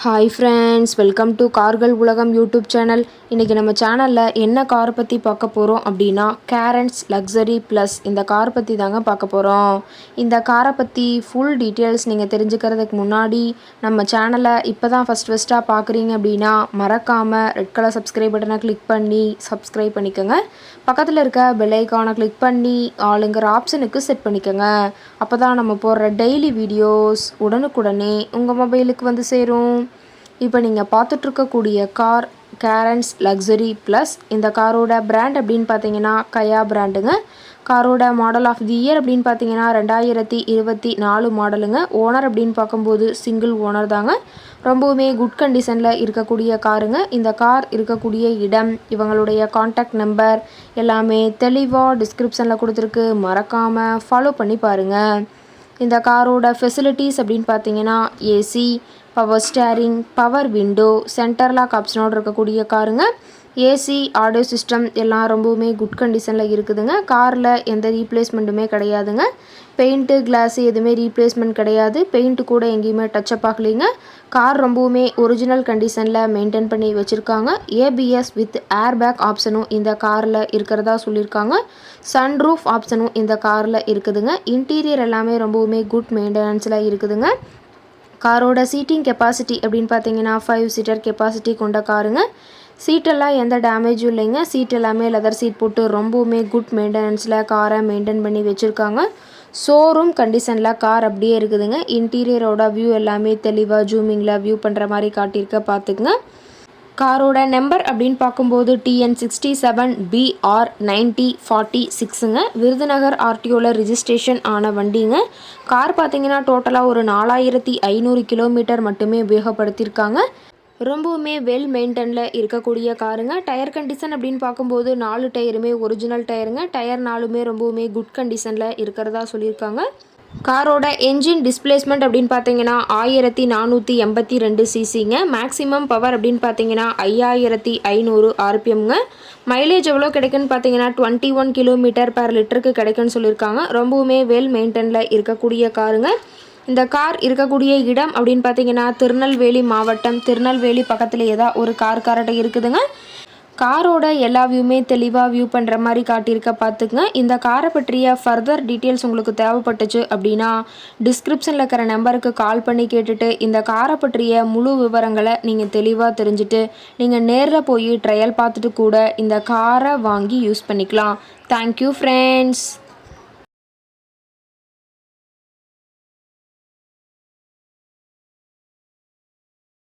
Hi friends, welcome to கார்கள் உலகம் YouTube channel. இன்றைக்கி நம்ம சேனலில் என்ன கார் பற்றி பார்க்க போகிறோம் அப்படின்னா கேரன்ஸ் லக்ஸரி ப்ளஸ் இந்த கார் பற்றி தாங்க பார்க்க போகிறோம். இந்த காரை பற்றி ஃபுல் டீட்டெயில்ஸ் நீங்கள் தெரிஞ்சுக்கிறதுக்கு முன்னாடி நம்ம சேனலை இப்போ தான் ஃபஸ்ட்டாக பார்க்குறீங்க அப்படின்னா மறக்காமல் ரெட் கலர் சப்ஸ்கிரைப் பட்டனை கிளிக் பண்ணி சப்ஸ்கிரைப் பண்ணிக்கோங்க. பக்கத்தில் இருக்க பெல் ஐக்கானை கிளிக் பண்ணி ஆளுங்கிற ஆப்ஷனுக்கு செட் பண்ணிக்கோங்க. அப்போ தான் நம்ம போடுற டெய்லி வீடியோஸ் உடனுக்குடனே உங்கள் மொபைலுக்கு வந்து சேரும். இப்போ நீங்கள் பார்த்துட்ருக்கக்கூடிய கார் கேரன்ஸ் லக்ஸரி ப்ளஸ். இந்த காரோட பிராண்ட் அப்படின்னு பார்த்தீங்கன்னா கயா பிராண்டுங்க. காரோட மாடல் ஆஃப் தி இயர் அப்படின்னு பார்த்தீங்கன்னா 2024 மாடலுங்க. ஓனர் அப்படின்னு பார்க்கும்போது சிங்கிள் ஓனர் தாங்க. ரொம்பவுமே குட் கண்டிஷனில் இருக்கக்கூடிய காருங்க. இந்த கார் இருக்கக்கூடிய இடம், இவங்களுடைய காண்டாக்ட் நம்பர் எல்லாமே தெளிவாக டிஸ்கிரிப்ஷனில் கொடுத்துருக்கு. மறக்காமல் ஃபாலோ பண்ணி பாருங்கள். இந்த காரோட ஃபெசிலிட்டிஸ் அப்படின்னு பார்த்தீங்கன்னா AC, power steering, power window, centre lock ஆப்ஷனோடு இருக்கக்கூடிய காருங்க. ஏசி, ஆடியோ சிஸ்டம் எல்லாம் ரொம்பவுமே குட் கண்டிஷனில் இருக்குதுங்க. காரில் எந்த ரீப்ளேஸ்மெண்ட்டுமே கிடையாதுங்க. பெயிண்ட்டு, கிளாஸு எதுவுமே ரீப்ளேஸ்மெண்ட் கிடையாது. பெயிண்ட்டு கூட எங்கேயுமே டச்சப் ஆகலைங்க. கார் ரொம்பவுமே ஒரிஜினல் கண்டிஷனில் மெயின்டைன் பண்ணி வச்சுருக்காங்க. ஏபிஎஸ் வித் ஏர்பேக் ஆப்ஷனும் இந்த காரில் இருக்கிறதா சொல்லியிருக்காங்க. சன்ரூஃப் ஆப்ஷனும் இந்த காரில் இருக்குதுங்க. இன்டீரியர் எல்லாமே ரொம்பவுமே குட் மெயின்டெனன்ஸில் இருக்குதுங்க. காரோட சீட்டிங் கெப்பாசிட்டி அப்படின்னு பார்த்தீங்கன்னா 5 சீட்டர் கெப்பாசிட்டி கொண்ட காருங்க. சீட்டெல்லாம் எந்த டேமேஜும் இல்லைங்க. சீட் எல்லாமே லெதர் சீட் போட்டு ரொம்பவுமே குட் மெயின்டெனன்ஸில் காரை மெயின்டைன் பண்ணி வச்சுருக்காங்க. ஷோரூம் கண்டிஷனில் கார் அப்படியே இருக்குதுங்க. இன்டீரியரோட வியூ எல்லாமே தெளிவாக ஜூமிங்கில் வியூ பண்ணுற மாதிரி காட்டியிருக்க பார்த்துக்குங்க. காரோட நம்பர் அப்படின்னு பார்க்கும்போது TN67BR 9046ங்க. விருதுநகர் ஆர்டிஓவில் ரிஜிஸ்ட்ரேஷன் ஆன வண்டிங்க. கார் பார்த்தீங்கன்னா டோட்டலாக ஒரு 4500 கிலோமீட்டர் மட்டுமே உபயோகப்படுத்தியிருக்காங்க. ரொம்பவுமே வெல் மெயின்டெனில் இருக்கக்கூடிய காருங்க. டயர் கண்டிஷன் அப்படின்னு பார்க்கும்போது 4 டயருமே ஒரிஜினல் டயருங்க. டயர் 4மே ரொம்பவுமே குட் கண்டிஷனில் இருக்கிறதா சொல்லியிருக்காங்க. காரோட என்ஜின் டிஸ்பிளேஸ்மெண்ட் அப்படின்னு பார்த்தீங்கன்னா 1482 சிசிங்க. மேக்ஸிமம் பவர் அப்படின்னு பார்த்தீங்கன்னா 5500 RPMங்க. மைலேஜ் எவ்வளோ கிடைக்குன்னு பார்த்தீங்கன்னா 21 கிலோமீட்டர் per லிட்டருக்கு கிடைக்குன்னு சொல்லியிருக்காங்க. ரொம்பவுமே வெல் மெயின்டெனில் இருக்கக்கூடிய காருங்க. இந்த கார் இருக்கக்கூடிய இடம் அப்படின்னு பார்த்தீங்கன்னா திருநெல்வேலி மாவட்டம். திருநெல்வேலி பக்கத்துலேயே தான் ஒரு கார் கரெக்டாக இருக்குதுங்க. காரோட எல்லா வியூமே தெளிவாக வியூ பண்ணுற மாதிரி காட்டியிருக்க பார்த்துக்குங்க. இந்த காரை பற்றிய ஃபர்தர் டீட்டெயில்ஸ் உங்களுக்கு தேவைப்பட்டுச்சு அப்படின்னா டிஸ்கிரிப்ஷனில் இருக்கிற நம்பருக்கு கால் பண்ணி கேட்டுட்டு இந்த காரை பற்றிய முழு விவரங்களை நீங்கள் தெளிவாக தெரிஞ்சுட்டு நீங்கள் நேரில் போய் ட்ரையல் பார்த்துட்டு கூட இந்த காரை வாங்கி யூஸ் பண்ணிக்கலாம். Thank you friends.